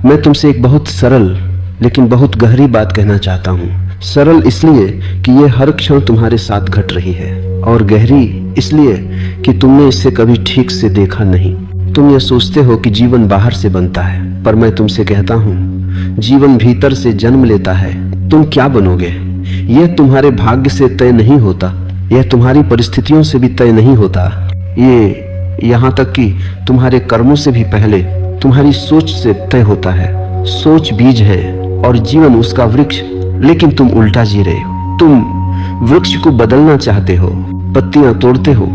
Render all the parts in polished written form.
मैं तुमसे एक बहुत सरल लेकिन बहुत गहरी बात कहना चाहता हूँ। सरल इसलिए कि ये हर क्षण तुम्हारे साथ घट रही है, और गहरी इसलिए कि तुमने इसे कभी ठीक से देखा नहीं। तुम ये सोचते हो कि जीवन बाहर से बनता है, पर मैं तुमसे कहता हूँ जीवन भीतर से जन्म लेता है। तुम क्या बनोगे यह तुम्हारे भाग्य से तय नहीं होता, यह तुम्हारी परिस्थितियों से भी तय नहीं होता, ये यहाँ तक कि तुम्हारे कर्मों से भी पहले तुम्हारी सोच से तय होता है। सोच बीज है और जीवन उसका वृक्ष, लेकिन तुम उल्टा जी रहे हो। तुम वृक्ष को बदलना चाहते हो, पत्तियां तोड़ते हो,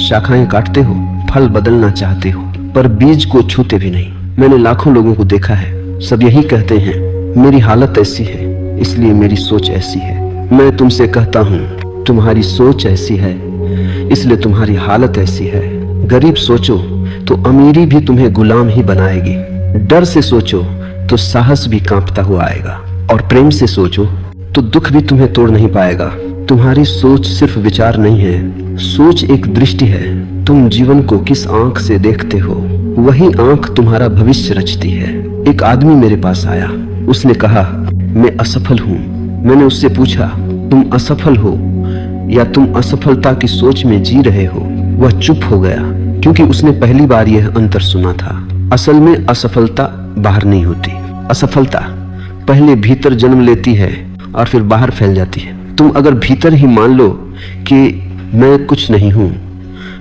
शाखाएं काटते हो, फल बदलना चाहते हो, पर बीज को छूते भी नहीं। मैंने लाखों लोगों को देखा है, सब यही कहते हैं मेरी हालत ऐसी है इसलिए मेरी सोच ऐसी है। मैं तुमसे कहता हूँ तुम्हारी सोच ऐसी है इसलिए तुम्हारी हालत ऐसी है। गरीब सोचो तो अमीरी भी तुम्हें गुलाम ही बनाएगी। डर से सोचो तो साहस भी कांपता हुआ आएगा, और प्रेम से सोचो तो दुख भी तुम्हें तोड़ नहीं पाएगा। तुम्हारी सोच सिर्फ विचार नहीं है, सोच एक दृष्टि है। तुम जीवन को किस आंख से देखते हो, वही आंख तुम्हारा भविष्य रचती है। एक आदमी मेरे पास आया, उसने कहा मैं असफल हूँ। मैंने उससे पूछा तुम असफल हो या तुम असफलता की सोच में जी रहे हो? वह चुप हो गया, क्योंकि उसने पहली बार यह अंतर सुना था। असल में असफलता बाहर नहीं होती, असफलता पहले भीतर जन्म लेती है और फिर बाहर फैल जाती है। तुम अगर भीतर ही मान लो कि मैं कुछ नहीं हूं,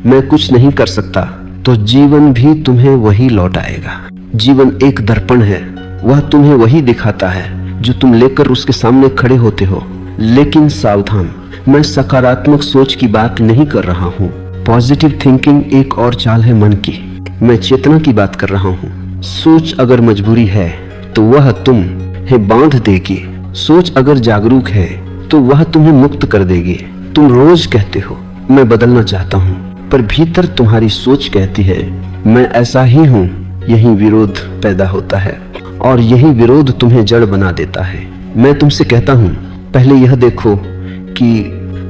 मैं कुछ नहीं कर सकता, तो जीवन भी तुम्हें वही लौट आएगा। जीवन एक दर्पण है, वह तुम्हें वही दिखाता है जो तुम लेकर उसके सामने खड़े होते हो। लेकिन सावधान, मैं सकारात्मक सोच की बात नहीं कर रहा हूँ। पॉजिटिव थिंकिंग एक और चाल है मन की, मैं चेतना की बात कर रहा हूँ। सोच अगर मजबूरी है तो वह तुम्हें बांध देगी, सोच अगर जागरूक है तो वह तुम्हें मुक्त कर देगी। तुम रोज कहते हो मैं बदलना चाहता हूँ, पर भीतर तुम्हारी सोच कहती है मैं ऐसा ही हूँ। यही विरोध पैदा होता है और यही विरोध तुम्हें जड़ बना देता है। मैं तुमसे कहता हूँ पहले यह देखो कि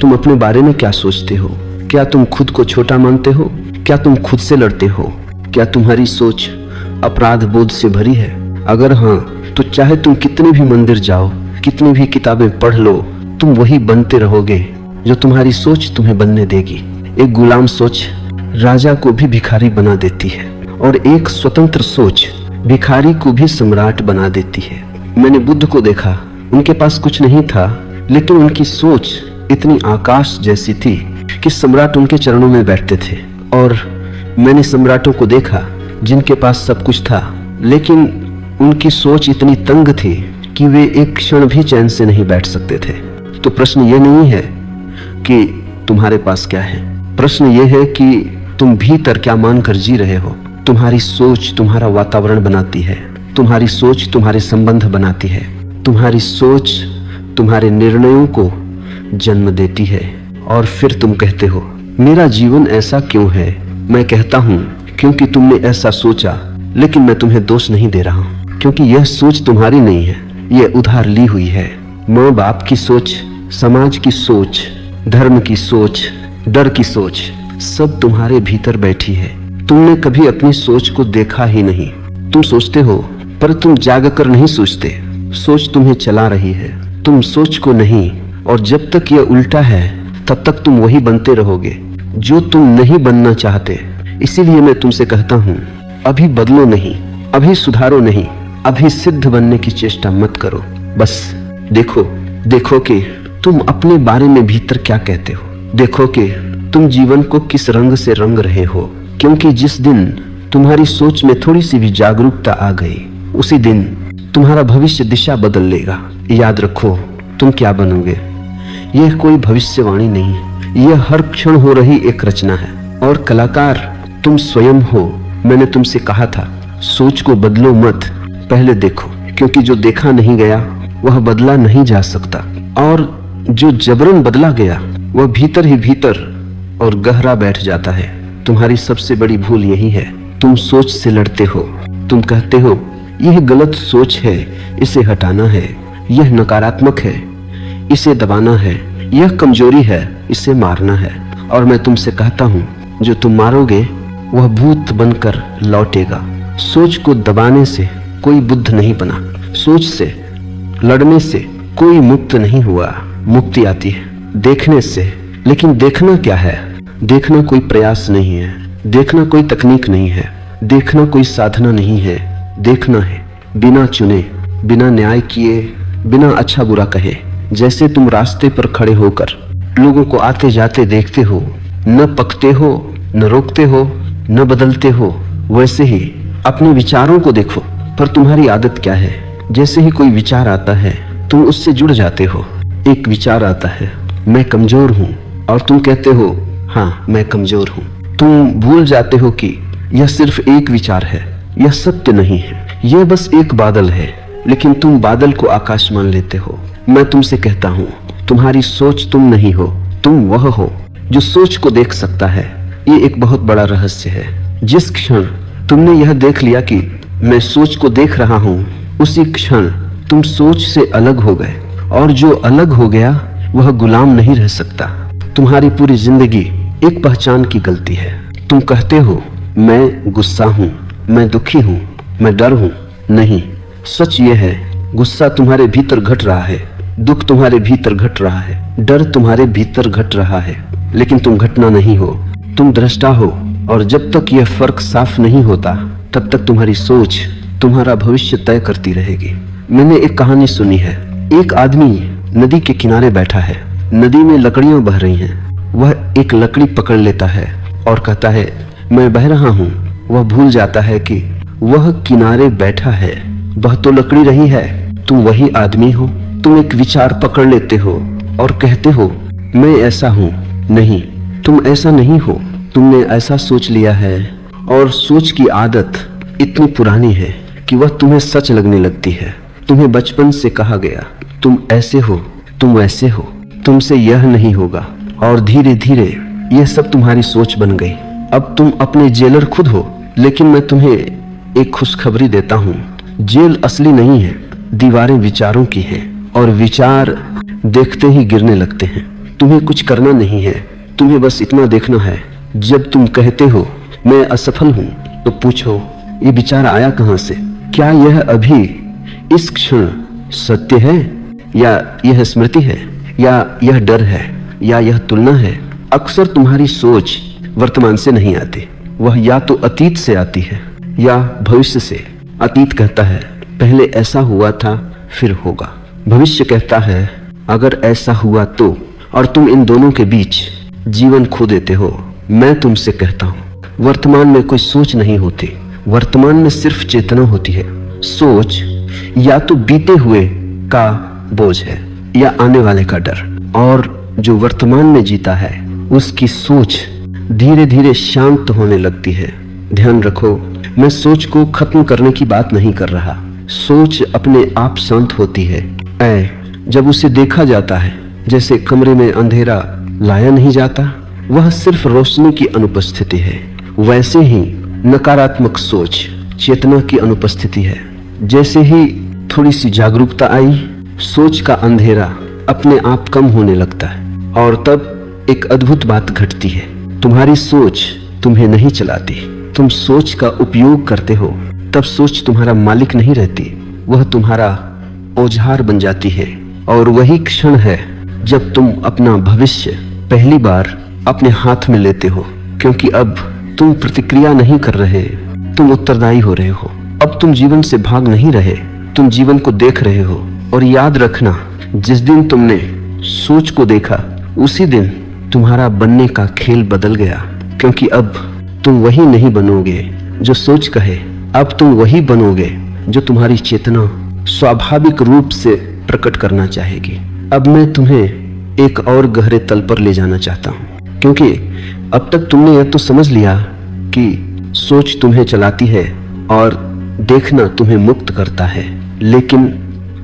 तुम अपने बारे में क्या सोचते हो। क्या तुम खुद को छोटा मानते हो? क्या तुम खुद से लड़ते हो? क्या तुम्हारी सोच अपराध बोध से भरी है? अगर हाँ, तो चाहे तुम कितने भी मंदिर जाओ, कितनी भी किताबें पढ़ लो, तुम वही बनते रहोगे जो तुम्हारी सोच तुम्हें बनने देगी। एक गुलाम सोच राजा को भी भिखारी बना देती है, और एक स्वतंत्र सोच भिखारी को भी सम्राट बना देती है। मैंने बुद्ध को देखा, उनके पास कुछ नहीं था, लेकिन उनकी सोच इतनी आकाश जैसी थी कि सम्राट उनके चरणों में बैठते थे। और मैंने सम्राटों को देखा जिनके पास सब कुछ था, लेकिन उनकी सोच इतनी तंग थी कि वे एक क्षण भी चैन से नहीं बैठ सकते थे। तो प्रश्न ये नहीं है कि तुम्हारे पास क्या है, प्रश्न ये है कि तुम भीतर क्या मानकर जी रहे हो। तुम्हारी सोच तुम्हारा वातावरण बनाती है, तुम्हारी सोच तुम्हारे संबंध बनाती है, तुम्हारी सोच तुम्हारे निर्णयों को जन्म देती है। और फिर तुम कहते हो मेरा जीवन ऐसा क्यों है? मैं कहता हूँ क्योंकि तुमने ऐसा सोचा, लेकिन मैं तुम्हें दोष नहीं दे रहा हूँ, क्योंकि यह सोच तुम्हारी नहीं है, यह उधार ली हुई है। माँ बाप की सोच, समाज की सोच, धर्म की सोच, डर की सोच, सब तुम्हारे भीतर बैठी है। तुमने कभी अपनी सोच को देखा ही नहीं। तुम सोचते हो पर तुम जाग कर नहीं सोचते, सोच तुम्हें चला रही है, तुम सोच को नहीं। और जब तक यह उल्टा है तब तक तुम वही बनते रहोगे जो तुम नहीं बनना चाहते। इसीलिए मैं तुमसे कहता हूँ अभी बदलो नहीं, अभी सुधारो नहीं, अभी सिद्ध बनने की चेष्टा मत करो। बस देखो कि तुम अपने बारे में भीतर क्या कहते हो। देखो कि तुम जीवन को किस रंग से रंग रहे हो, क्योंकि जिस दिन तुम्हारी सोच में थोड़ी सी भी जागरूकता आ गई, उसी दिन तुम्हारा भविष्य दिशा बदल लेगा। याद रखो तुम क्या बनोगे, यह कोई भविष्यवाणी नहीं है, यह हर क्षण हो रही एक रचना है। और कलाकार तुम स्वयं हो। मैंने तुमसे कहा था सोच को बदलो मत, पहले देखो, क्योंकि जो देखा नहीं गया वह बदला नहीं जा सकता, और जो जबरन बदला गया वह भीतर ही भीतर और गहरा बैठ जाता है। तुम्हारी सबसे बड़ी भूल यही है, तुम सोच से लड़ते हो। तुम कहते हो यह गलत सोच है, इसे हटाना है, यह नकारात्मक है, इसे दबाना है, यह कमजोरी है, इसे मारना है। और मैं तुमसे कहता हूँ जो तुम मारोगे वह भूत बनकर लौटेगा। सोच को दबाने से कोई बुद्ध नहीं बना, सोच से लड़ने से कोई मुक्त नहीं हुआ। मुक्ति आती है देखने से। लेकिन देखना क्या है? देखना कोई प्रयास नहीं है, देखना कोई तकनीक नहीं है, देखना कोई साधना नहीं है। देखना है बिना चुने, बिना न्याय किए, बिना अच्छा बुरा कहे। जैसे तुम रास्ते पर खड़े होकर लोगों को आते जाते देखते हो, न पकते हो, न रोकते हो, न बदलते हो, वैसे ही अपने विचारों को देखो। पर तुम्हारी आदत क्या है? जैसे ही कोई विचार आता है तुम उससे जुड़ जाते हो। एक विचार आता है, मैं कमजोर हूं, और तुम कहते हो हाँ मैं कमजोर हूं। तुम भूल जाते हो कि यह सिर्फ एक विचार है, यह सत्य नहीं है, यह बस एक बादल है। लेकिन तुम बादल को आकाश मान लेते हो। मैं तुमसे कहता हूं, तुम्हारी सोच तुम नहीं हो, तुम वह हो जो सोच को देख सकता है। ये एक बहुत बड़ा रहस्य है। जिस क्षण तुमने यह देख लिया कि मैं सोच को देख रहा हूं, उसी क्षण तुम सोच से अलग हो गए। और जो अलग हो गया वह गुलाम नहीं रह सकता। तुम्हारी पूरी जिंदगी एक पहचान की गलती है। तुम कहते हो मैं गुस्सा हूं, मैं दुखी हूं, मैं डर हूं। नहीं, सच यह है गुस्सा तुम्हारे भीतर घट रहा है, दुख तुम्हारे भीतर घट रहा है, डर तुम्हारे भीतर घट रहा है। लेकिन तुम घटना नहीं हो, तुम दृष्टा हो। और जब तक यह फर्क साफ नहीं होता तब तक तुम्हारी सोच तुम्हारा भविष्य तय करती रहेगी। मैंने एक कहानी सुनी है। एक आदमी नदी के किनारे बैठा है, नदी में लकड़ियां बह रही हैं। वह एक लकड़ी पकड़ लेता है और कहता है मैं बह रहा हूं। वह भूल जाता है कि वह किनारे बैठा है, बह तो लकड़ी रही है। तुम वही आदमी हो। तुम एक विचार पकड़ लेते हो और कहते हो मैं ऐसा हूं। नहीं, तुम ऐसा नहीं हो। तुमने ऐसा सोच लिया है, और सोच की आदत इतनी पुरानी है कि वह तुम्हें सच लगने लगती है। तुम्हें बचपन से कहा गया तुम ऐसे हो, तुम वैसे हो, तुमसे यह नहीं होगा, और धीरे धीरे यह सब तुम्हारी सोच बन गई। अब तुम अपने जेलर खुद हो। लेकिन मैं तुम्हें एक खुशखबरी देता हूँ, जेल असली नहीं है, दीवारें विचारों की हैं, और विचार देखते ही गिरने लगते हैं। तुम्हें कुछ करना नहीं है, तुम्हें बस इतना देखना है। जब तुम कहते हो मैं असफल हूं, तो पूछो ये विचार आया कहां से? क्या यह अभी इस क्षण सत्य है, या यह स्मृति है, या यह डर है, या यह तुलना है? अक्सर तुम्हारी सोच वर्तमान से नहीं आती, वह या तो अतीत से आती है या भविष्य से। अतीत कहता है पहले ऐसा हुआ था, फिर होगा। भविष्य कहता है अगर ऐसा हुआ तो, और तुम इन दोनों के बीच जीवन खो देते हो। मैं तुमसे कहता हूं वर्तमान में कोई सोच नहीं होती, वर्तमान में सिर्फ चेतना होती है। सोच या तो बीते हुए का बोझ है या आने वाले का डर। और जो वर्तमान में जीता है उसकी सोच धीरे धीरे शांत होने लगती है। ध्यान रखो, मैं सोच को खत्म करने की बात नहीं कर रहा। सोच अपने आप शांत होती है जब उसे देखा जाता है। जैसे कमरे में अंधेरा लाया नहीं जाता, वह सिर्फ रोशनी की अनुपस्थिति है। वैसे ही नकारात्मक सोच चेतना की अनुपस्थिति है। जैसे ही थोड़ी सी जागरूकता आई, सोच का अंधेरा अपने आप कम होने लगता है, और तब एक अद्भुत बात घटती है। तुम्हारी सोच तुम्हें नहीं चलाती, तुम सोच का उपयोग करते हो। तब सोच तुम्हारा मालिक नहीं रहती, वह तुम्हारा औजार बन जाती है। और वही क्षण है जब तुम अपना भविष्य पहली बार अपने हाथ में लेते हो, क्योंकि अब तुम प्रतिक्रिया नहीं कर रहे, तुम उत्तरदायी हो रहे हो। अब तुम जीवन से भाग नहीं रहे, तुम जीवन को देख रहे हो। और याद रखना, जिस दिन तुमने सोच को देखा उसी दिन तुम्हारा बनने का खेल बदल गया, क्योंकि अब तुम वही नहीं बनोगे जो सोच कहे, अब तुम वही बनोगे जो तुम्हारी चेतना स्वाभाविक रूप से प्रकट करना चाहेगी। अब मैं तुम्हें एक और गहरे तल पर ले जाना चाहता हूं, क्योंकि अब तक तुमने यह तो समझ लिया कि सोच तुम्हें चलाती है और देखना तुम्हें मुक्त करता है। लेकिन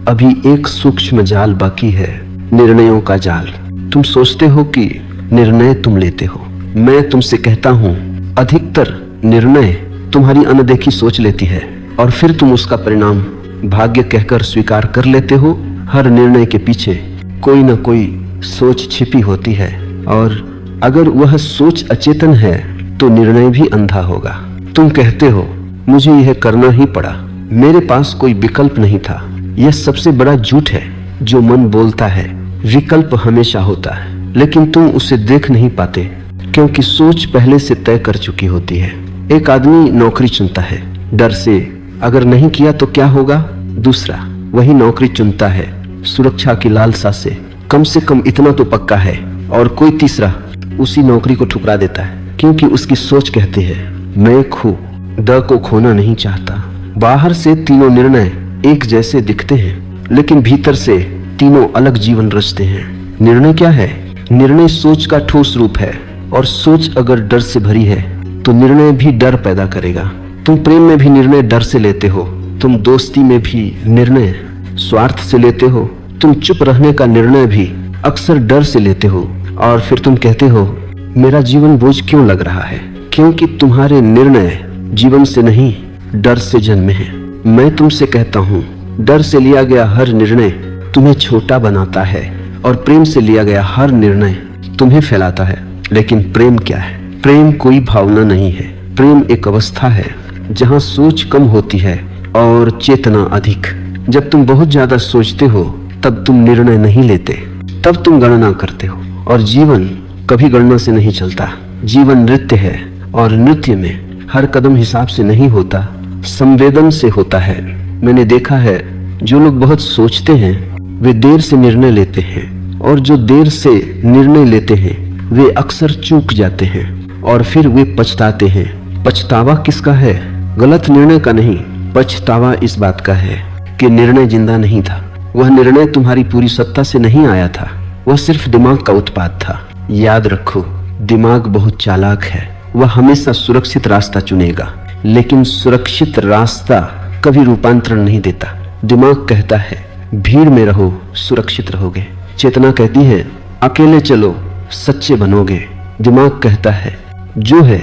अभी एक सूक्ष्म जाल बाकी है, निर्णयों का जाल। तुम सोचते हो कि निर्णय तुम लेते हो। मैं तुमसे कहता हूं, अधिकतर निर्णय तुम्हारी अनदेखी सोच लेती है, और फिर तुम उसका परिणाम भाग्य कहकर स्वीकार कर लेते हो। हर निर्णय के पीछे कोई ना कोई सोच छिपी होती है, और अगर वह सोच अचेतन है तो निर्णय भी अंधा होगा। तुम कहते हो मुझे यह करना ही पड़ा, मेरे पास कोई विकल्प नहीं था। यह सबसे बड़ा झूठ है जो मन बोलता है। विकल्प हमेशा होता है, लेकिन तुम उसे देख नहीं पाते क्योंकि सोच पहले से तय कर चुकी होती है। एक आदमी नौकरी चुनता है डर से, अगर नहीं किया तो क्या होगा। दूसरा वही नौकरी चुनता है सुरक्षा की लालसा से, कम कम इतना तो पक्का है। और कोई तीसरा उसी नौकरी को ठुकरा देता है क्योंकि उसकी सोच कहती है मैं खो द को खोना नहीं चाहता। बाहर से तीनों निर्णय एक जैसे दिखते हैं, लेकिन भीतर से तीनों अलग जीवन रचते हैं। निर्णय क्या है? निर्णय सोच का ठोस रूप है, और सोच अगर डर से भरी है तो निर्णय भी डर पैदा करेगा। तुम प्रेम में भी निर्णय डर से लेते हो, तुम दोस्ती में भी निर्णय स्वार्थ से लेते हो, तुम चुप रहने का निर्णय भी अक्सर डर से लेते हो, और फिर तुम कहते हो मेरा जीवन बोझ क्यों लग रहा है, क्योंकि तुम्हारे निर्णय जीवन से नहीं डर से जन्मे हैं। मैं तुमसे कहता हूँ डर से लिया गया हर निर्णय तुम्हें छोटा बनाता है, और प्रेम से लिया गया हर निर्णय तुम्हें फैलाता है। लेकिन प्रेम क्या है? प्रेम कोई भावना नहीं है, प्रेम एक अवस्था है जहाँ सोच कम होती है और चेतना अधिक। जब तुम बहुत ज्यादा सोचते हो तब तुम निर्णय नहीं लेते, तब तुम गणना करते हो। और जीवन कभी गणना से नहीं चलता। जीवन नृत्य है, और नृत्य में हर कदम हिसाब से नहीं होता, संवेदन से होता है। मैंने देखा है जो लोग बहुत सोचते हैं वे देर से निर्णय लेते हैं, और जो देर से निर्णय लेते हैं वे अक्सर चूक जाते हैं, और फिर वे पछताते हैं। पछतावा किसका है? गलत निर्णय का नहीं, पछतावा इस बात का है कि निर्णय जिंदा नहीं था। वह निर्णय तुम्हारी पूरी सत्ता से नहीं आया था, वह सिर्फ दिमाग का उत्पाद था। याद रखो, दिमाग बहुत चालाक है, वह हमेशा सुरक्षित रास्ता चुनेगा, लेकिन सुरक्षित रास्ता कभी रूपांतरण नहीं देता। दिमाग कहता है भीड़ में रहो, सुरक्षित रहोगे। चेतना कहती है अकेले चलो, सच्चे बनोगे। दिमाग कहता है जो है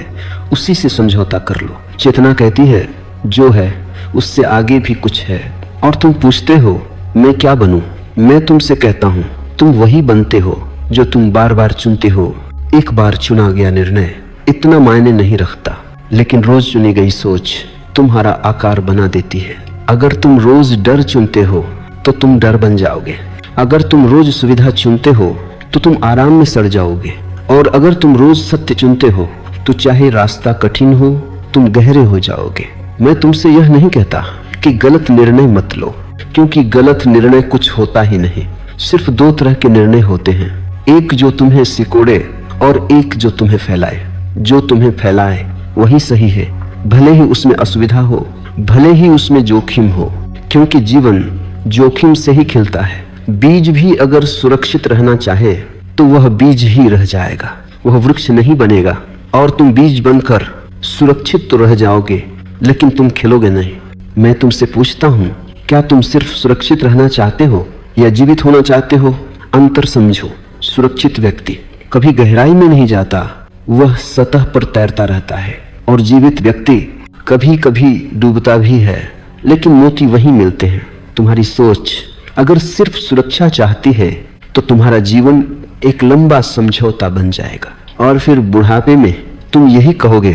उसी से समझौता कर लो। चेतना कहती है जो है उससे आगे भी कुछ है। और तुम पूछते हो मैं क्या बनूं? मैं तुमसे कहता हूं तुम वही बनते हो जो तुम बार बार चुनते हो। एक बार चुना गया निर्णय इतना मायने नहीं रखता, लेकिन रोज चुनी गई सोच तुम्हारा आकार बना देती है। अगर तुम रोज डर चुनते हो तो तुम डर बन जाओगे। अगर तुम रोज सुविधा चुनते हो तो तुम आराम में सड़ जाओगे। और अगर तुम रोज सत्य चुनते हो तो चाहे रास्ता कठिन हो तुम गहरे हो जाओगे। मैं तुमसे यह नहीं कहता कि गलत निर्णय मत लो, क्योंकि गलत निर्णय कुछ होता ही नहीं। सिर्फ दो तरह के निर्णय होते हैं, एक जो तुम्हें सिकोड़े और एक जो तुम्हें फैलाए। जो तुम्हें फैलाए वही सही है, भले ही उसमें असुविधा हो, भले ही उसमें जोखिम हो, क्योंकि जीवन जोखिम से ही खिलता है। बीज भी अगर सुरक्षित रहना चाहे तो वह बीज ही रह जाएगा, वह वृक्ष नहीं बनेगा। और तुम बीज बनकर सुरक्षित तो रह जाओगे, लेकिन तुम खिलोगे नहीं। मैं तुमसे पूछता हूँ, क्या तुम सिर्फ सुरक्षित रहना चाहते हो या जीवित होना चाहते हो? अंतर समझो। सुरक्षित व्यक्ति कभी गहराई में नहीं जाता, वह सतह पर तैरता रहता है। और जीवित व्यक्ति कभी कभी डूबता भी है, लेकिन मोती वहीं मिलते हैं। तुम्हारी सोच अगर सिर्फ सुरक्षा चाहती है तो तुम्हारा जीवन एक लंबा समझौता बन जाएगा, और फिर बुढ़ापे में तुम यही कहोगे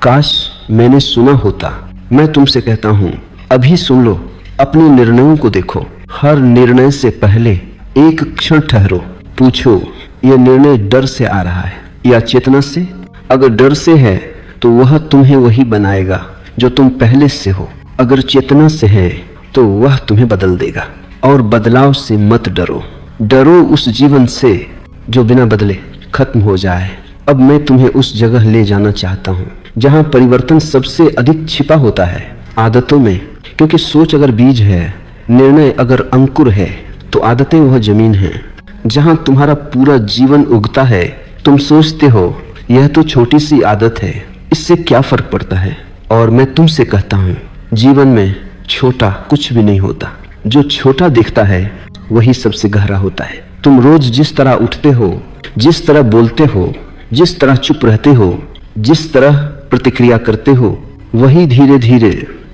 काश मैंने सुना होता। मैं तुमसे कहता हूँ अभी सुन लो, अपने निर्णयों को देखो। हर निर्णय से पहले एक क्षण ठहरो, पूछो यह निर्णय डर से आ रहा है या चेतना से? अगर डर से है तो वह तुम्हें वही बनाएगा जो तुम पहले से हो। अगर चेतना से है तो वह तुम्हें बदल देगा। और बदलाव से मत डरो, डरो उस जीवन से जो बिना बदले खत्म हो जाए। अब मैं तुम्हें उस जगह ले जाना चाहता हूँ जहाँ परिवर्तन सबसे अधिक छिपा होता है, आदतों में। क्योंकि सोच अगर बीज है, निर्णय अगर अंकुर है, तो आदतें वह जमीन है जहाँ तुम्हारा पूरा जीवन उगता है। तुम सोचते हो यह तो छोटी सी आदत है, इससे क्या फर्क पड़ता है? और मैं तुमसे कहता हूँ जीवन में छोटा कुछ भी नहीं होता। जो छोटा दिखता है वही सबसे गहरा होता है। तुम रोज जिस तरह उठते हो, जिस तरह बोलते हो, जिस तरह चुप रहते हो, जिस तरह प्रतिक्रिया करते हो, वही धीरे धीरे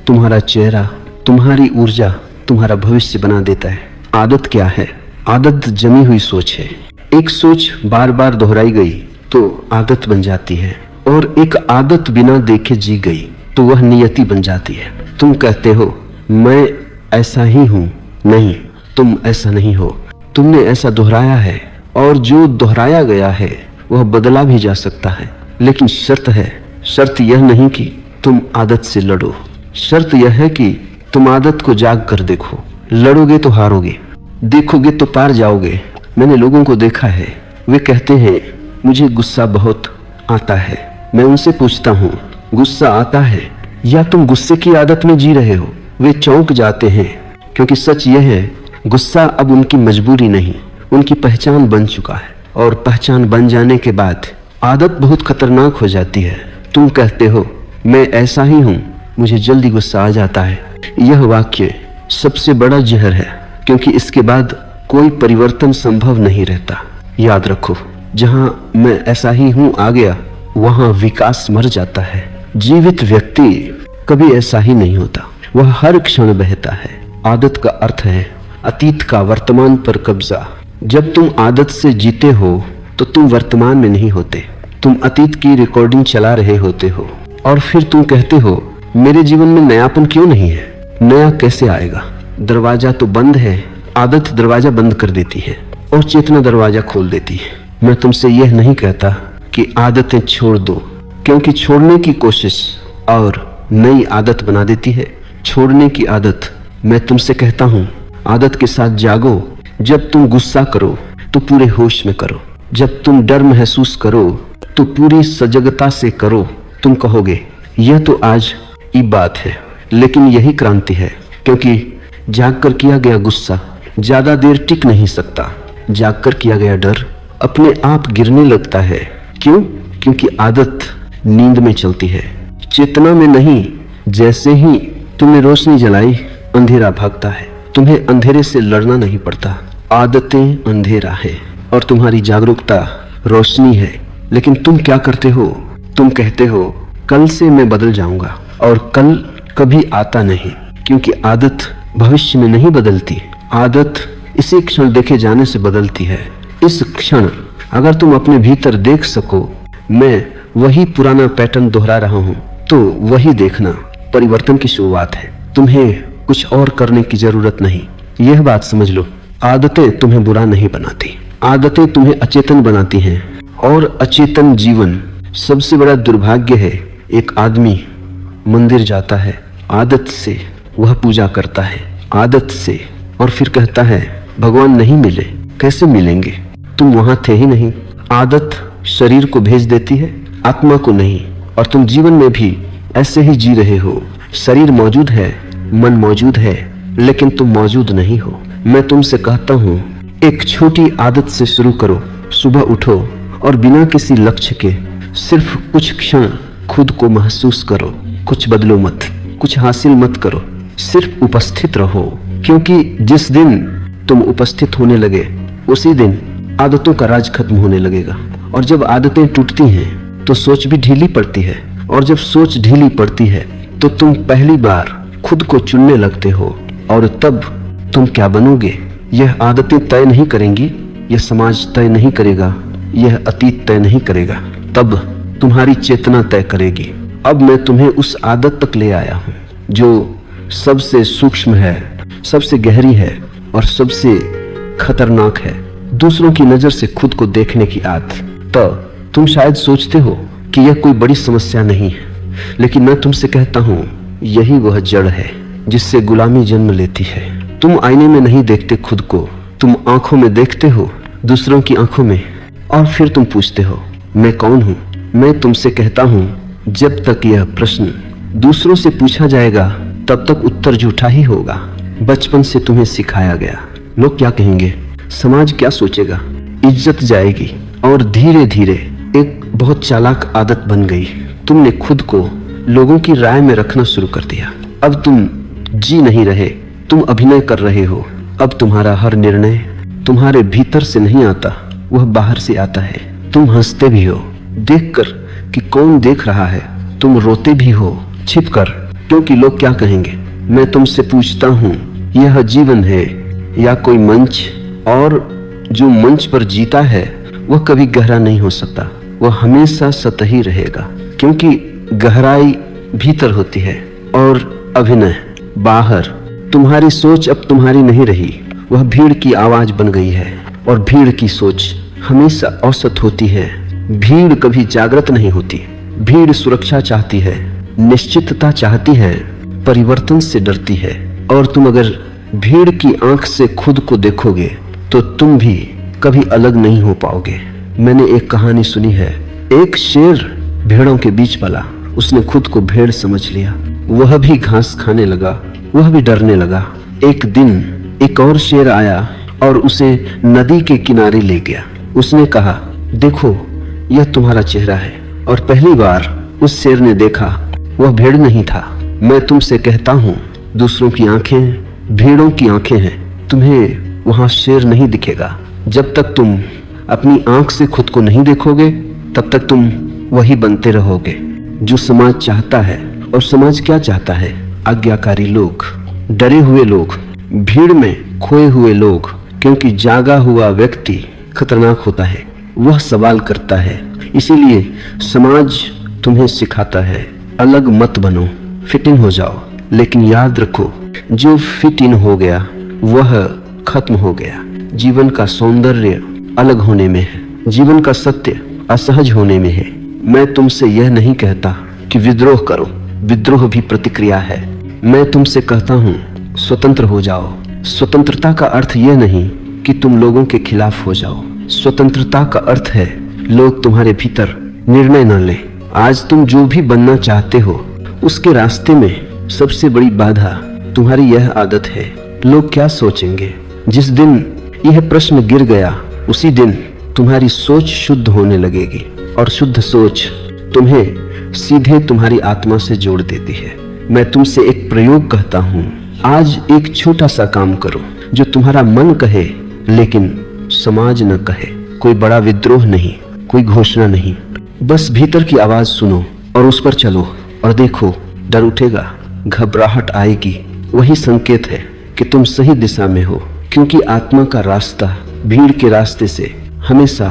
तुम्हारा चेहरा, तुम्हारी ऊर्जा, तुम्हारा भविष्य बना देता है। आदत क्या है? आदत जमी हुई सोच है। एक सोच बार बार दोहराई गई तो आदत बन जाती है, और एक आदत बिना देखे जी गई तो वह नियति बन जाती है। तुम कहते हो मैं ऐसा ही हूं। नहीं, तुम ऐसा नहीं हो। तुमने ऐसा दोहराया है, और जो दोहराया गया है वह बदला भी जा सकता है। लेकिन शर्त यह नहीं कि तुम आदत से लड़ो। शर्त यह है कि तुम आदत को जाग कर देखो। लड़ोगे तो हारोगे, देखोगे तो पार जाओगे। मैंने लोगों को देखा है, वे कहते हैं मुझे गुस्सा बहुत आता है। मैं उनसे पूछता हूँ, गुस्सा आता है या तुम गुस्से की आदत में जी रहे हो? वे चौंक जाते हैं, क्योंकि सच यह है, गुस्सा अब उनकी मजबूरी नहीं, उनकी पहचान बन चुका है। और पहचान बन जाने के बाद आदत बहुत खतरनाक हो जाती है। तुम कहते हो मैं ऐसा ही हूं, मुझे जल्दी गुस्सा आ जाता है। यह वाक्य सबसे बड़ा जहर है, क्योंकि इसके बाद कोई परिवर्तन संभव नहीं रहता। याद रखो, जहां मैं ऐसा ही हूं आ गया, वहां विकास मर जाता है। जीवित व्यक्ति कभी ऐसा ही नहीं होता, वह हर क्षण बहता है। आदत का अर्थ है अतीत का वर्तमान पर कब्जा। जब तुम आदत से जीते हो तो तुम वर्तमान में नहीं होते, तुम अतीत की रिकॉर्डिंग चला रहे होते हो। और फिर तुम कहते हो मेरे जीवन में नयापन क्यों नहीं है? नया कैसे आएगा? दरवाजा तो बंद है। आदत दरवाजा बंद कर देती है और चेतना दरवाजा खोल देती है। मैं तुमसे यह नहीं कहता कि आदतें छोड़ दो, क्योंकि छोड़ने की कोशिश और नई आदत बना देती है। छोड़ने की आदत, मैं तुमसे कहता हूं, आदत के साथ जागो। जब तुम गुस्सा करो तो पूरे होश में करो। जब तुम डर महसूस करो तो पूरी सजगता से करो। तुम कहोगे यह तो आज की बात है, लेकिन यही क्रांति है, क्योंकि जागकर किया गया गुस्सा ज्यादा देर टिक नहीं सकता। जागकर किया गया डर अपने आप गिरने लगता है। क्यों? क्योंकि आदत नींद में चलती है, चेतना में नहीं। जैसे ही तुमने रोशनी जलाई, अंधेरा भागता है। तुम्हें अंधेरे से लड़ना नहीं पड़ता। आदतें अंधेरा है और तुम्हारी जागरूकता रोशनी है। लेकिन तुम क्या करते हो? तुम कहते हो कल से मैं बदल जाऊंगा, और कल कभी आता नहीं, क्योंकि आदत भविष्य में नहीं बदलती। आदत इसी क्षण देखे जाने से बदलती है। इस क्षण अगर तुम अपने भीतर देख सको मैं वही पुराना पैटर्न दोहरा रहा हूं, तो वही देखना परिवर्तन की शुरुआत है। तुम्हें कुछ और करने की जरूरत नहीं। यह बात समझ लो, आदतें तुम्हें बुरा नहीं बनाती, आदतें तुम्हें अचेतन बनाती हैं। और अचेतन जीवन सबसे बड़ा दुर्भाग्य है। एक आदमी मंदिर जाता है, आदत से वह पूजा करता है, आदत से, और फिर कहता है भगवान नहीं मिले। कैसे मिलेंगे? तुम वहां थे ही नहीं। आदत शरीर को भेज देती है, आत्मा को नहीं। और तुम जीवन में भी ऐसे ही जी रहे हो। शरीर मौजूद है, मन मौजूद है, लेकिन तुम मौजूद नहीं हो। मैं तुमसे कहता हूँ, एक छोटी आदत से शुरू करो। सुबह उठो और बिना किसी लक्ष्य के सिर्फ कुछ क्षण खुद को महसूस करो। कुछ बदलो मत, कुछ हासिल मत करो, सिर्फ उपस्थित रहो। क्योंकि जिस दिन तुम उपस्थित होने लगे, उसी दिन आदतों का राज खत्म होने लगेगा। और जब आदतें टूटती हैं तो सोच भी ढीली पड़ती है, और जब सोच ढीली पड़ती है तो तुम पहली बार खुद को चुनने लगते हो। और तब तुम क्या बनोगे, यह आदतें तय नहीं करेंगी, यह समाज तय नहीं करेगा, यह अतीत तय नहीं करेगा, तब तुम्हारी चेतना तय करेगी। अब मैं तुम्हें उस आदत तक ले आया हूं जो सबसे सूक्ष्म है, सबसे गहरी है और सबसे खतरनाक है। दूसरों की नजर से खुद को देखने की आदत। तो तुम शायद सोचते हो कि यह कोई बड़ी समस्या नहीं है, लेकिन मैं तुमसे कहता हूं, यही वह जड़ है जिससे गुलामी जन्म लेती है। तुम आईने में नहीं देखते खुद को, तुम आंखों में देखते हो, दूसरों की आंखों में, और फिर तुम पूछते हो मैं कौन हूं। मैं तुमसे कहता हूं, जब तक यह प्रश्न दूसरों से पूछा जाएगा तब तक उत्तर झूठा ही होगा। बचपन से तुम्हें सिखाया गया, लोग क्या कहेंगे, समाज क्या सोचेगा, इज्जत जाएगी, और धीरे धीरे एक बहुत चालाक आदत बन गई। तुमने खुद को लोगों की राय में रखना शुरू कर दिया। अब तुम जी नहीं रहे, तुम अभिनय कर रहे हो। अब तुम्हारा हर निर्णय तुम्हारे भीतर से नहीं आता, वह बाहर से आता है। तुम हंसते भी हो देखकर कि कौन देख रहा है, तुम रोते भी हो छिपकर, क्योंकि लोग क्या कहेंगे। मैं तुमसे पूछता हूँ, यह जीवन है या कोई मंच? और जो मंच पर जीता है वह कभी गहरा नहीं हो सकता, वह हमेशा सतही रहेगा, क्योंकि गहराई भीतर होती है और अभिनय बाहर। तुम्हारी सोच अब तुम्हारी नहीं रही, वह भीड़ की आवाज बन गई है। और भीड़ की सोच हमेशा औसत होती है। भीड़ कभी जागृत नहीं होती। भीड़ सुरक्षा चाहती है, निश्चितता चाहती है, परिवर्तन से डरती है। और तुम अगर भीड़ की आंख से खुद को देखोगे तो तुम भी कभी अलग नहीं हो पाओगे। मैंने एक कहानी सुनी है, एक शेर भेड़ों के बीच पला, उसने खुद को भेड़ समझ लिया। वह भी घास खाने लगा, वह भी डरने लगा। एक दिन एक और शेर आया और उसे नदी के किनारे ले गया। उसने कहा, देखो यह तुम्हारा चेहरा है। और पहली बार उस शेर ने देखा वह भेड़ नहीं था। मैं तुमसे कहता हूँ, दूसरों की आंखें भेड़ों की आंखें हैं। तुम्हें वहां शेर नहीं दिखेगा। जब तक तुम अपनी आंख से खुद को नहीं देखोगे तब तक तुम वही बनते रहोगे जो समाज चाहता है। और समाज क्या चाहता है? आज्ञाकारी लोग, डरे हुए लोग, भीड़ में खोए हुए लोग। क्योंकि जागा हुआ व्यक्ति खतरनाक होता है, वह सवाल करता है। इसीलिए समाज तुम्हें सिखाता है, अलग मत बनो, फिट इन हो जाओ। लेकिन याद रखो, जो फिट इन हो गया वह खत्म हो गया। जीवन का सौंदर्य अलग होने में है, जीवन का सत्य असहज होने में है। मैं तुमसे यह नहीं कहता कि विद्रोह करो, विद्रोह भी प्रतिक्रिया है। मैं तुमसे कहता हूँ, स्वतंत्र हो जाओ। स्वतंत्रता का अर्थ यह नहीं कि तुम लोगों के खिलाफ हो जाओ। स्वतंत्रता का अर्थ है लोग तुम्हारे भीतर निर्णय न लें। आज तुम जो भी बनना चाहते हो उसके रास्ते में सबसे बड़ी बाधा तुम्हारी यह आदत है, लोग क्या सोचेंगे। जिस दिन यह प्रश्न गिर गया उसी दिन तुम्हारी सोच शुद्ध होने लगेगी। और शुद्ध सोच तुम्हें सीधे तुम्हारी आत्मा से जोड़ देती है। मैं तुमसे एक प्रयोग कहता हूँ, आज एक छोटा सा काम करो जो तुम्हारा मन कहे लेकिन समाज न कहे। कोई बड़ा विद्रोह नहीं, कोई घोषणा नहीं, बस भीतर की आवाज सुनो और उस पर चलो। और देखो, डर उठेगा, घबराहट आएगी, वही संकेत है कि तुम सही दिशा में हो। क्योंकि आत्मा का रास्ता भीड़ के रास्ते से हमेशा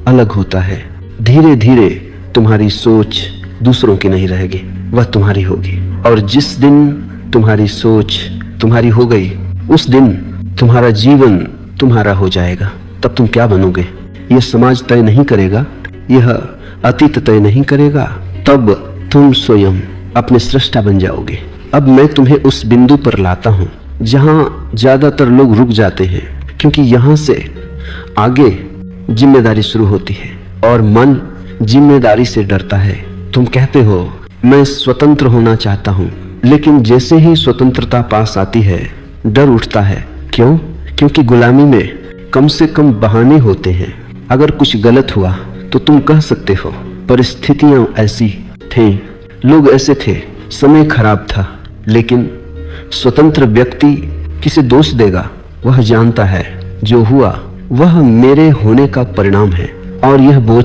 अलग होता है। धीरे धीरे तुम्हारी सोच दूसरों की नहीं रहेगी, वह तुम्हारी होगी। और जिस दिन तुम्हारी सोच तुम्हारी हो गई उस दिन तुम्हारा जीवन तुम्हारा हो जाएगा। तब तुम क्या बनोगे यह समाज तय नहीं करेगा, यह अतीत तय नहीं करेगा। तब तुम स्वयं अपने सृष्टा बन जाओगे। अब मैं तुम्हें उस बिंदु पर लाता हूँ जहां ज्यादातर लोग रुक जाते हैं, क्योंकि यहां से आगे जिम्मेदारी शुरू होती है और मन जिम्मेदारी से डरता है। तुम कहते हो, मैं स्वतंत्र होना चाहता हूँ, लेकिन जैसे ही स्वतंत्रता पास आती है डर उठता है। क्यों? क्योंकि गुलामी में कम से कम बहाने होते हैं। अगर कुछ गलत हुआ तो तुम कह सकते हो, परिस्थितियां ऐसी थी, लोग ऐसे थे, समय खराब था। लेकिन स्वतंत्र व्यक्ति किसे दोष देगा? वह जानता है जो हुआ वह मेरे होने का परिणाम है। और यह बोझ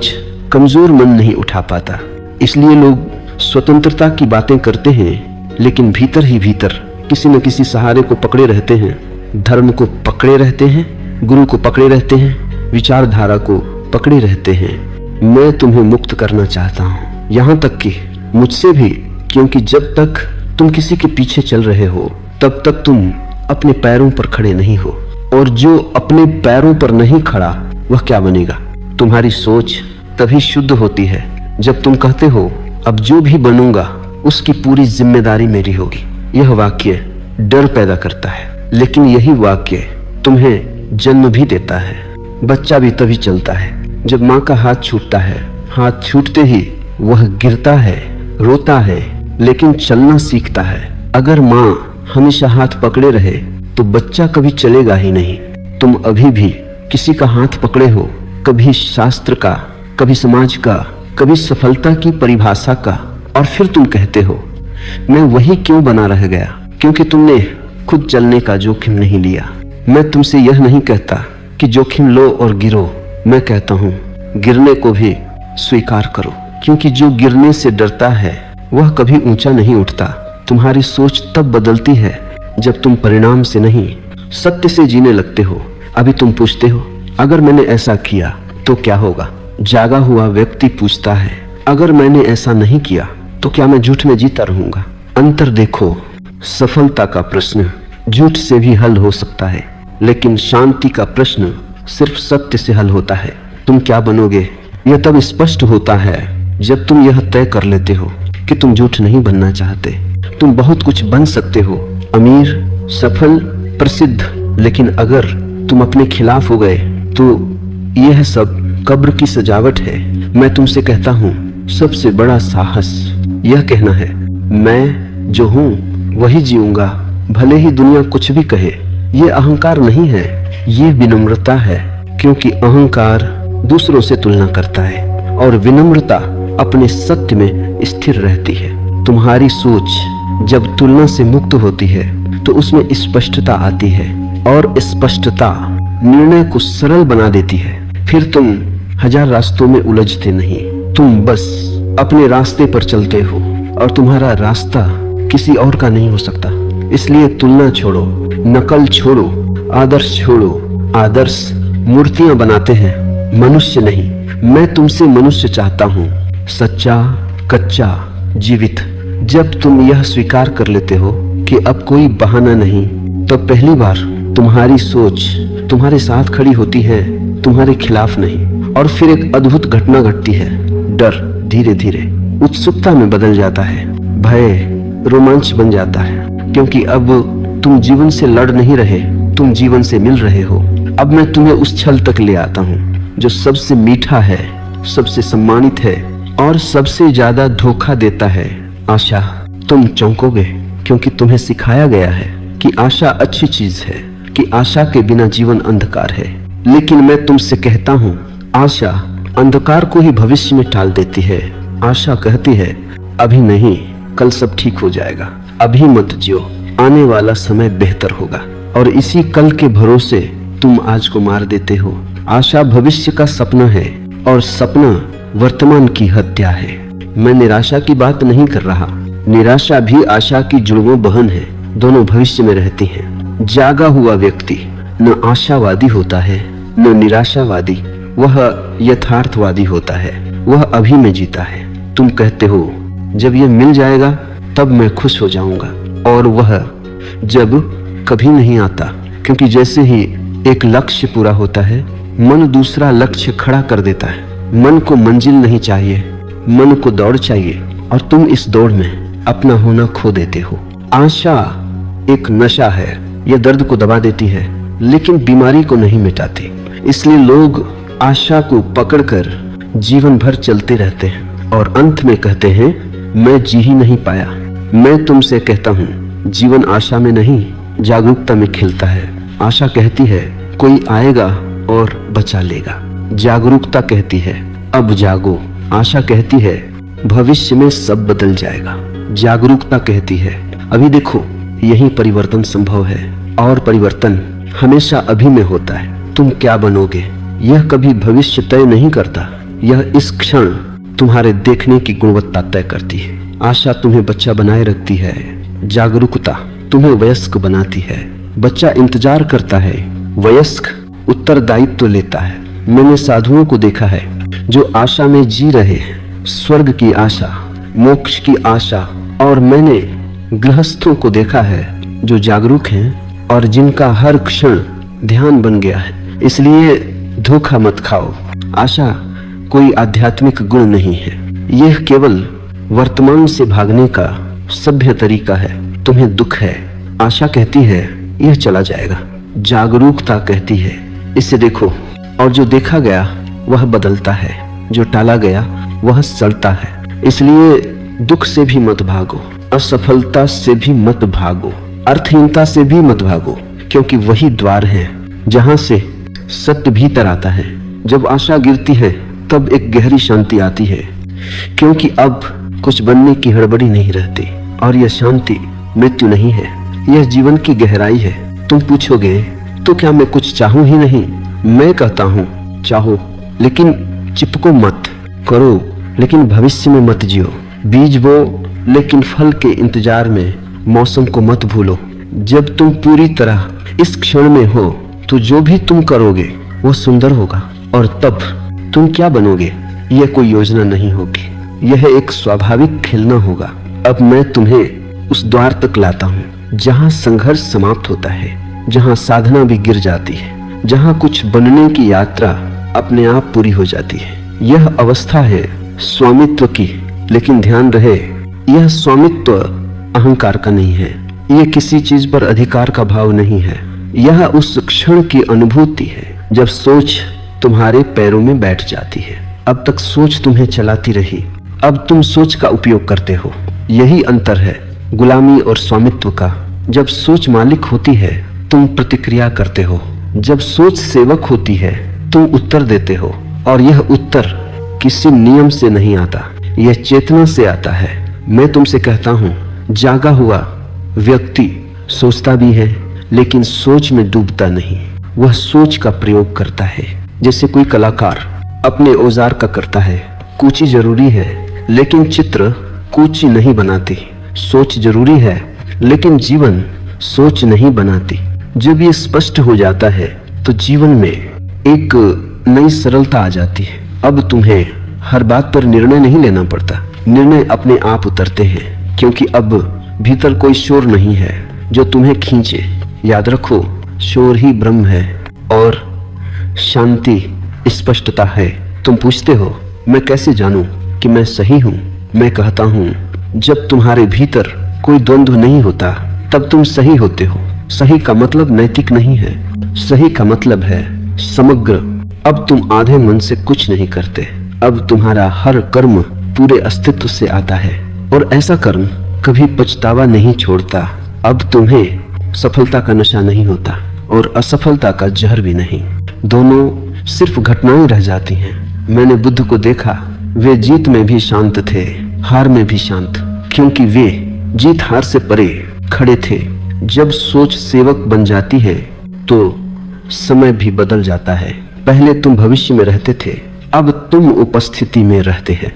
कमजोर मन नहीं उठा पाता। इसलिए लोग स्वतंत्रता की बातें करते हैं, लेकिन भीतर ही भीतर किसी न किसी सहारे को पकड़े रहते हैं। धर्म को पकड़े रहते हैं, गुरु को पकड़े रहते हैं, विचारधारा को पकड़े रहते हैं। मैं तुम्हें मुक्त करना चाहता हूँ, यहाँ तक कि मुझसे भी। क्योंकि जब तक तुम किसी के पीछे चल रहे हो तब तक तुम अपने पैरों पर खड़े नहीं हो। और जो अपने पैरों पर नहीं खड़ा वह क्या बनेगा? तुम्हारी सोच तभी शुद्ध होती है जब तुम कहते हो, अब जो भी बनूंगा उसकी पूरी जिम्मेदारी मेरी होगी। यह वाक्य डर पैदा करता है, लेकिन यही वाक्य तुम्हें जन्म भी देता है। बच्चा भी तभी चलता है जब माँ का हाथ छूटता है। हाथ छूटते ही वह गिरता है, रोता है, लेकिन चलना सीखता है। अगर माँ हमेशा हाथ पकड़े रहे तो बच्चा कभी चलेगा ही नहीं। तुम अभी भी किसी का हाथ पकड़े हो, कभी शास्त्र का, कभी समाज का, कभी सफलता की परिभाषा का। और फिर तुम कहते हो, मैं वही क्यों बना रह गया? क्योंकि तुमने खुद चलने का जोखिम नहीं लिया। मैं तुमसे यह नहीं कहता कि जोखिम लो और गिरो, मैं कहता हूँ गिरने को भी स्वीकार करो। क्योंकि जो गिरने से डरता है वह कभी ऊंचा नहीं उठता। तुम्हारी सोच तब बदलती है जब तुम परिणाम से नहीं, सत्य से जीने लगते हो। अभी तुम पूछते हो, अगर मैंने ऐसा किया तो क्या होगा? जागा हुआ व्यक्ति पूछता है, अगर मैंने ऐसा नहीं किया तो क्या मैं झूठ में जीता रहूंगा? अंतर देखो। सफलता का प्रश्न झूठ से भी हल हो सकता है, लेकिन शांति का प्रश्न सिर्फ सत्य से हल होता है। तुम क्या बनोगे यह तब स्पष्ट होता है जब तुम यह तय कर लेते हो कि तुम झूठ नहीं बनना चाहते। तुम बहुत कुछ बन सकते हो, अमीर, सफल, प्रसिद्ध, लेकिन अगर तुम अपने खिलाफ हो गए तो यह सब कब्र की सजावट है। मैं तुमसे कहता हूँ, सबसे बड़ा साहस यह कहना है, मैं जो हूँ वही जीऊंगा, भले ही दुनिया कुछ भी कहे। ये अहंकार नहीं है, ये विनम्रता है, क्योंकि अहंकार दूसरों से तुलना करता है और विनम्रता अपने सत्य में स्थिर रहती है। तुम्हारी सोच जब तुलना से मुक्त होती है तो उसमें स्पष्टता आती है और स्पष्टता निर्णय को सरल बना देती है। फिर तुम हजार रास्तों में उलझते नहीं, तुम बस अपने रास्ते पर चलते हो और तुम्हारा रास्ता किसी और का नहीं हो सकता। इसलिए तुलना छोड़ो, नकल छोड़ो, आदर्श छोड़ो। आदर्श मूर्तियां बनाते हैं, मनुष्य नहीं। मैं तुमसे मनुष्य चाहता हूँ, सच्चा, कच्चा, जीवित। जब तुम यह स्वीकार कर लेते हो कि अब कोई बहाना नहीं, तो पहली बार तुम्हारी सोच तुम्हारे साथ खड़ी होती है, तुम्हारे खिलाफ नहीं। और फिर एक अद्भुत घटना घटती है। डर धीरे धीरे उत्सुकता में बदल जाता है, भय रोमांच बन जाता है, क्योंकि अब तुम जीवन से लड़ नहीं रहे, तुम जीवन से मिल रहे हो। अब मैं तुम्हें उस छल तक ले आता हूँ जो सबसे मीठा है, सबसे सम्मानित है और सबसे ज्यादा धोखा देता है, आशा। तुम चौंकोगे क्योंकि तुम्हें सिखाया गया है कि आशा अच्छी चीज है, कि आशा के बिना जीवन अंधकार है। लेकिन मैं तुमसे कहता हूँ, आशा अंधकार को ही भविष्य में टाल देती है। आशा कहती है, अभी नहीं, कल सब ठीक हो जाएगा, अभी मत जियो, आने वाला समय बेहतर होगा। और इसी कल के भरोसे तुम आज को मार देते हो। आशा भविष्य का सपना है और सपना वर्तमान की हत्या है। मैं निराशा की बात नहीं कर रहा, निराशा भी आशा की जुड़वों बहन है, दोनों भविष्य में रहती हैं। जागा हुआ व्यक्ति न आशावादी होता है न निराशावादी, वह यथार्थवादी होता है, वह अभी में जीता है। तुम कहते हो, जब यह मिल जाएगा तब मैं खुश हो जाऊंगा, और वह जब कभी नहीं आता, क्योंकि जैसे ही एक लक्ष्य पूरा होता है, मन दूसरा लक्ष्य खड़ा कर देता है। मन को मंजिल नहीं चाहिए, मन को दौड़ चाहिए, और तुम इस दौड़ में अपना होना खो देते हो। आशा एक नशा है, यह दर्द को दबा देती है लेकिन बीमारी को नहीं मिटाती। इसलिए लोग आशा को पकड़कर जीवन भर चलते रहते हैं और अंत में कहते हैं, मैं जी ही नहीं पाया। मैं तुमसे कहता हूँ, जीवन आशा में नहीं, जागरूकता में खिलता है। आशा कहती है, कोई आएगा और बचा लेगा। जागरूकता कहती है, अब जागो। आशा कहती है, भविष्य में सब बदल जाएगा। जागरूकता कहती है, अभी देखो, यही परिवर्तन संभव है, और परिवर्तन हमेशा अभी में होता है। तुम क्या बनोगे यह कभी भविष्य तय नहीं करता, यह इस क्षण तुम्हारे देखने की गुणवत्ता तय करती है। आशा तुम्हें बच्चा बनाए रखती है, जागरूकता तुम्हें वयस्क बनाती है। बच्चा इंतजार करता है, वयस्क उत्तरदायित्व लेता है। मैंने साधुओं को देखा है जो आशा में जी रहे हैं, स्वर्ग की आशा, मोक्ष की आशा, और मैंने गृहस्थों को देखा है जो जागरूक हैं और जिनका हर क्षण ध्यान बन गया है। इसलिए धोखा मत खाओ। आशा कोई आध्यात्मिक गुण नहीं है, यह केवल वर्तमान से भागने का सभ्य तरीका है। तुम्हें दुख है, आशा कहती है यह चला जाएगा। जागरूकता कहती है इसे देखो, और जो देखा गया वह बदलता है, जो टाला गया वह सड़ता है। इसलिए दुख से भी मत भागो, असफलता से भी मत भागो, अर्थहीनता से भी मत भागो, क्योंकि वही द्वार है जहां से सत्य भीतर आता है। जब आशा गिरती है तब एक गहरी शांति आती है, क्योंकि अब कुछ बनने की हड़बड़ी नहीं रहती, और यह शांति मृत्यु नहीं है, यह जीवन की गहराई है। तुम पूछोगे, तो क्या मैं कुछ चाहूं ही नहीं? मैं कहता हूं, चाहो, लेकिन चिपको मत, करो लेकिन भविष्य में मत जियो। बीज बो लेकिन फल के इंतजार में मौसम को मत भूलो। जब तुम पूरी तरह इस क्षण में हो तो जो भी तुम करोगे वो सुंदर होगा, और तब तुम क्या बनोगे यह कोई योजना नहीं होगी, यह एक स्वाभाविक खिलना होगा। अब मैं तुम्हें उस द्वार तक लाता हूँ जहां संघर्ष समाप्त होता है, जहां साधना भी गिर जाती है, जहां कुछ बनने की यात्रा अपने आप पूरी हो जाती है। यह अवस्था है स्वामित्व की, लेकिन ध्यान रहे यह स्वामित्व अहंकार का नहीं है, यह किसी चीज पर अधिकार का भाव नहीं है। यह उस क्षण की अनुभूति है जब सोच तुम्हारे पैरों में बैठ जाती है। अब तक सोच तुम्हें चलाती रही, अब तुम सोच का उपयोग करते हो। यही अंतर है गुलामी और स्वामित्व का। जब सोच मालिक होती है तुम प्रतिक्रिया करते हो, जब सोच सेवक होती है तुम उत्तर देते हो, और यह उत्तर किसी नियम से नहीं आता, यह चेतना से आता है। मैं तुमसे कहता हूं, जागा हुआ व्यक्ति सोचता भी है लेकिन सोच में डूबता नहीं, वह सोच का प्रयोग करता है। जैसे कोई कलाकार अपने औजार का करता है। कूची जरूरी है लेकिन चित्र कूची नहीं बनाती। सोच जरूरी है लेकिन जीवन सोच नहीं बनाती। जब ये स्पष्ट हो जाता है तो जीवन में एक नई सरलता आ जाती है। अब तुम्हें हर बात पर निर्णय नहीं लेना पड़ता, निर्णय अपने आप उतरते हैं, क्योंकि अब भीतर कोई शोर नहीं है जो तुम्हें खींचे। याद रखो, शोर ही ब्रह्म है और शांति स्पष्टता है। तुम पूछते हो मैं कैसे जानूं कि मैं सही हूं? मैं कहता हूं, जब तुम्हारे भीतर कोई द्वंद्व नहीं होता तब तुम सही होते हो। सही का मतलब नैतिक नहीं है, सही का मतलब है समग्र। अब तुम आधे मन से कुछ नहीं करते, अब तुम्हारा हर कर्म पूरे अस्तित्व से आता है, और ऐसा कर्म कभी पछतावा नहीं छोड़ता। अब तुम्हें सफलता का नशा नहीं होता और असफलता का जहर भी नहीं, दोनों सिर्फ घटनाएं रह जाती हैं। मैंने बुद्ध को देखा, वे जीत में भी शांत थे, हार में भी शांत, क्योंकि वे जीत हार से परे खड़े थे। जब सोच सेवक बन जाती है तो समय भी बदल जाता है। पहले तुम भविष्य में रहते थे, अब तुम उपस्थिति में रहते हैं।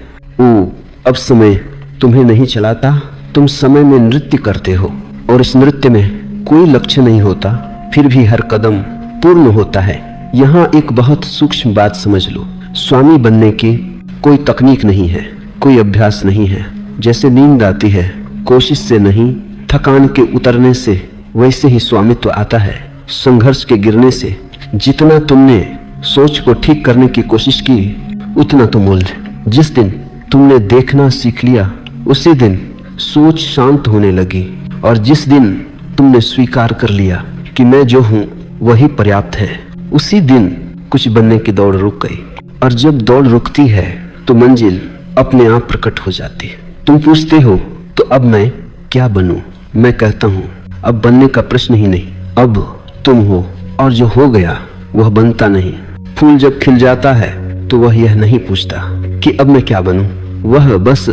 अब समय तुम्हें नहीं चलाता, तुम समय में नृत्य करते हो, और इस नृत्य में कोई लक्ष्य नहीं होता, फिर भी हर कदम पूर्ण होता है। यहाँ एक बहुत सूक्ष्म बात समझ लो, स्वामी बनने की कोई तकनीक नहीं है, कोई अभ्यास नहीं है। जैसे नींद आती है कोशिश से नहीं, थकान के उतरने से, वैसे ही स्वामित्व आता है संघर्ष के गिरने से। जितना तुमने सोच को ठीक करने की कोशिश की उतना तो मूल्य। जिस दिन तुमने देखना सीख लिया उसी दिन सोच शांत होने लगी, और जिस दिन तुमने स्वीकार कर लिया कि मैं जो हूं वही पर्याप्त है, उसी दिन कुछ बनने की दौड़ रुक गई। और जब दौड़ रुकती है तो मंजिल अपने आप प्रकट हो जाती है। तुम पूछते हो तो अब मैं क्या बनूं? मैं कहता हूं, अब बनने का प्रश्न ही नहीं, अब तुम हो, और जो हो गया वह बनता नहीं। फूल जब खिल जाता है तो वह यह नहीं पूछता कि अब मैं क्या बनूं, वह बस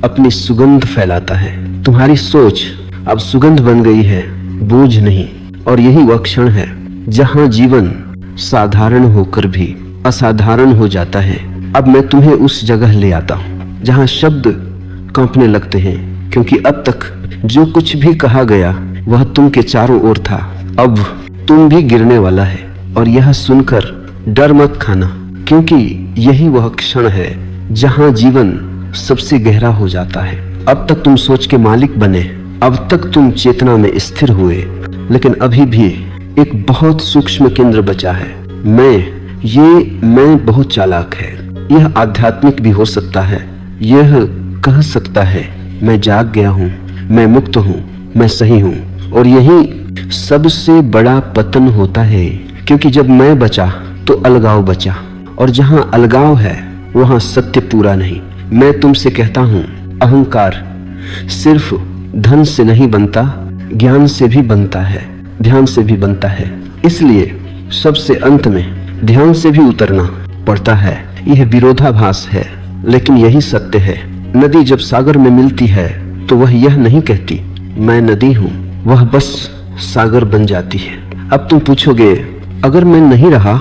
अपनी सुगंध फैलाता है। तुम्हारी सोच अब सुगंध बन गई है, बोझ नहीं। और यही वह क्षण है जहां जीवन साधारण होकर भी असाधारण हो जाता है। अब मैं तुम्हें उस जगह ले आता हूं जहां शब्द कांपने लगते हैं, क्योंकि अब तक जो कुछ भी कहा गया वह तुम के चारों ओर था। अब तुम भी गिरने वाला है, और यह सुनकर डर मत खाना, क्योंकि यही वह क्षण है जहां जीवन सबसे गहरा हो जाता है। अब तक तुम सोच के मालिक बने, अब तक तुम चेतना में स्थिर हुए, लेकिन अभी भी एक बहुत सूक्ष्म केंद्र बचा है। मैं बहुत चालाक है। यह आध्यात्मिक भी हो सकता है, यह कह सकता है मैं जाग गया हूँ, मैं मुक्त हूँ, मैं सही हूँ। और यही सबसे बड़ा पतन होता है, क्योंकि जब मैं बचा तो अलगाव बचा, और जहाँ अलगाव है वहाँ सत्य पूरा नहीं। मैं तुमसे कहता हूँ, अहंकार सिर्फ धन से नहीं बनता, ज्ञान से भी बनता है, ध्यान से भी बनता है। इसलिए सबसे अंत में ध्यान से भी उतरना पड़ता है। यह विरोधाभास है, लेकिन यही सत्य है। नदी जब सागर में मिलती है तो वह यह नहीं कहती मैं नदी हूँ, वह बस सागर बन जाती है। अब तुम पूछोगे, अगर मैं नहीं रहा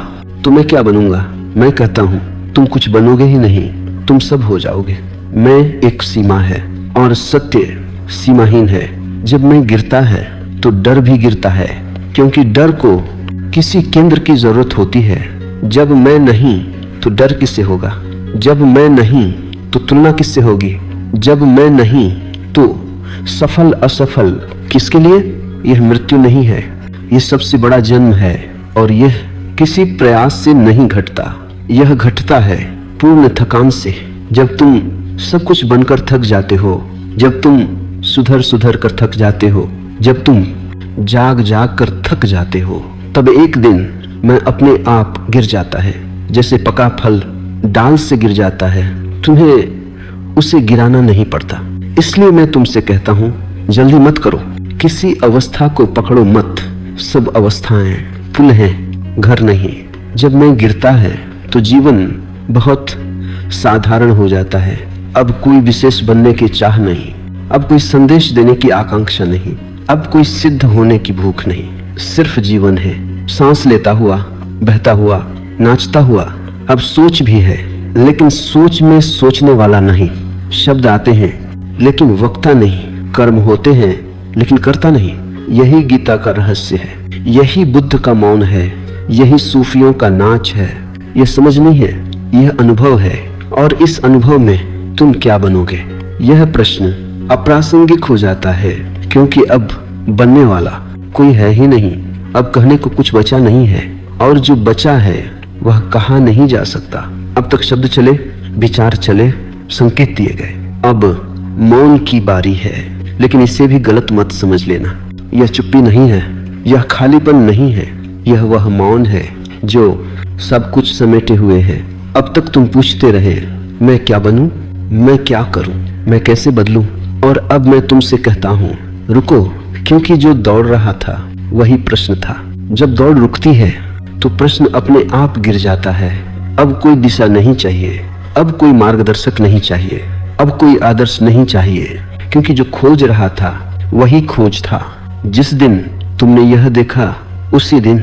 तो मैं क्या बनूंगा? मैं कहता हूँ, तुम कुछ बनोगे ही नहीं, तुम सब हो जाओगे। मैं एक सीमा है और सत्य सीमाहीन है। जब मैं गिरता है तो डर भी गिरता है, क्योंकि डर को किसी केंद्र की जरूरत होती है। जब मैं नहीं तो डर किससे होगा? जब मैं नहीं तो तुलना किससे होगी? जब मैं नहीं तो सफल असफल किसके लिए? यह मृत्यु नहीं है, यह सबसे बड़ा जन्म है और यह किसी प्रयास से नहीं घटता। यह घटता है पूर्ण थकान से। जब तुम सब कुछ बनकर थक जाते हो, जब तुम सुधर सुधर कर थक जाते हो, जब तुम जाग जाग कर थक जाते हो, तब एक दिन मैं अपने आप गिर जाता है, जैसे पका फल डाल से गिर जाता है। तुम्हें उसे गिराना नहीं पड़ता। इसलिए मैं तुमसे कहता हूं, जल्दी मत करो, किसी अवस्था को पकड़ो मत। सब अवस्थाएं पुल हैं, घर नहीं। जब मैं गिरता है तो जीवन बहुत साधारण हो जाता है। अब कोई विशेष बनने की चाह नहीं, अब कोई संदेश देने की आकांक्षा नहीं, अब कोई सिद्ध होने की भूख नहीं। सिर्फ जीवन है, सांस लेता हुआ, बहता हुआ, नाचता हुआ। अब सोच भी है, लेकिन सोच में सोचने वाला नहीं। शब्द आते हैं लेकिन वक्ता नहीं, कर्म होते हैं लेकिन करता नहीं। यही गीता का रहस्य है, यही बुद्ध का मौन है, यही सूफियों का नाच है। यह समझ नहीं है, यह अनुभव है। और इस अनुभव में तुम क्या बनोगे, यह प्रश्न अप्रासंगिक हो जाता है, क्योंकि अब बनने वाला कोई है ही नहीं। अब कहने को कुछ बचा नहीं है, और जो बचा है वह कहा नहीं जा सकता। अब तक शब्द चले, विचार चले, संकेत दिए गए। अब मौन की बारी है, लेकिन इसे भी गलत मत समझ लेना। यह चुप्पी नहीं है, यह खालीपन नहीं है, यह वह मौन है जो सब कुछ समेटे हुए है। अब तक तुम पूछते रहे, मैं क्या बनूं, मैं क्या करूं, मैं कैसे बदलूं। और अब मैं तुमसे कहता हूं, रुको, क्योंकि जो दौड़ रहा था वही प्रश्न था। जब दौड़ रुकती है तो प्रश्न अपने आप गिर जाता है। अब कोई दिशा नहीं चाहिए, अब कोई मार्गदर्शक नहीं चाहिए, अब कोई आदर्श नहीं चाहिए, क्योंकि जो खोज रहा था वही खोज था। जिस दिन तुमने यह देखा, उसी दिन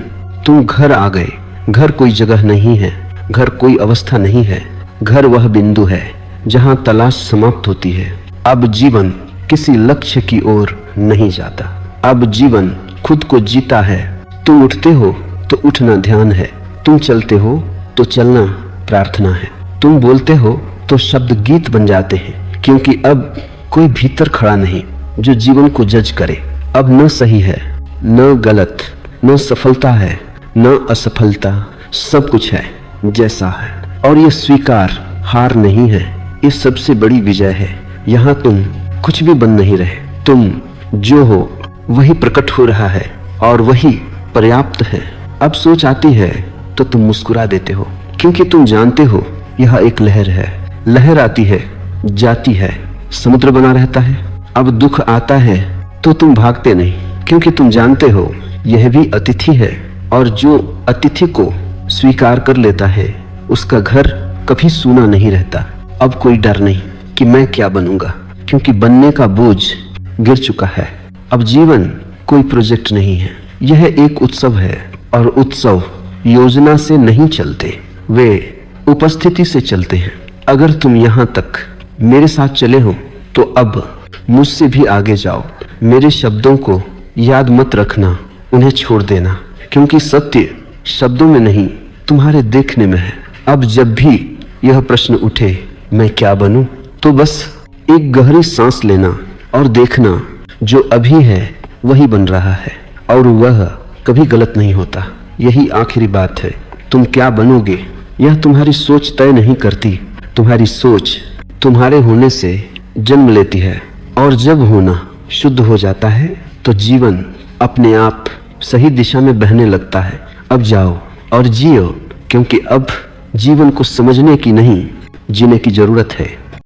तुम घर आ गए। घर कोई जगह नहीं है, घर कोई अवस्था नहीं है, घर वह बिंदु है जहां तलाश समाप्त होती है। अब जीवन किसी लक्ष्य की ओर नहीं जाता, अब जीवन खुद को जीता है। तुम उठते हो तो उठना ध्यान है, तुम चलते हो तो चलना प्रार्थना है, तुम बोलते हो तो शब्द गीत बन जाते हैं, क्योंकि अब कोई भीतर खड़ा नहीं जो जीवन को जज करे। अब न सही है, न गलत, न सफलता है, न असफलता, सब कुछ है जैसा है। और ये स्वीकार हार नहीं है, ये सबसे बड़ी विजय है। यहाँ तुम कुछ भी बन नहीं रहे, तुम जो हो वही प्रकट हो रहा है और वही पर्याप्त है। अब सोच आती है तो तुम मुस्कुरा देते हो, क्योंकि तुम जानते हो यह एक लहर है। लहर आती है, जाती है, समुद्र बना रहता है। अब दुख आता है तो तुम भागते नहीं, क्योंकि तुम जानते हो यह भी अतिथि है, और जो अतिथि को स्वीकार कर लेता है उसका घर कभी सूना नहीं रहता। अब कोई डर नहीं कि मैं क्या बनूंगा, क्योंकि बनने का बोझ गिर चुका है। अब जीवन कोई प्रोजेक्ट नहीं है, यह एक उत्सव है, और उत्सव योजना से नहीं चलते, वे उपस्थिति से चलते हैं। अगर तुम यहाँ तक मेरे साथ चले हो तो अब मुझसे भी आगे जाओ। मेरे शब्दों को याद मत रखना, उन्हें छोड़ देना, क्योंकि सत्य शब्दों में नहीं तुम्हारे देखने में है। अब जब भी यह प्रश्न उठे, मैं क्या बनूं, तो बस एक गहरी सांस लेना और देखना, जो अभी है वही बन रहा है, और वह कभी गलत नहीं होता। यही आखिरी बात है। तुम क्या बनोगे यह तुम्हारी सोच तय नहीं करती, तुम्हारी सोच तुम्हारे होने से जन्म लेती है, और जब होना शुद्ध हो जाता है तो जीवन अपने आप सही दिशा में बहने लगता है। अब जाओ और जियो, क्योंकि अब जीवन को समझने की नहीं, जीने की जरूरत है।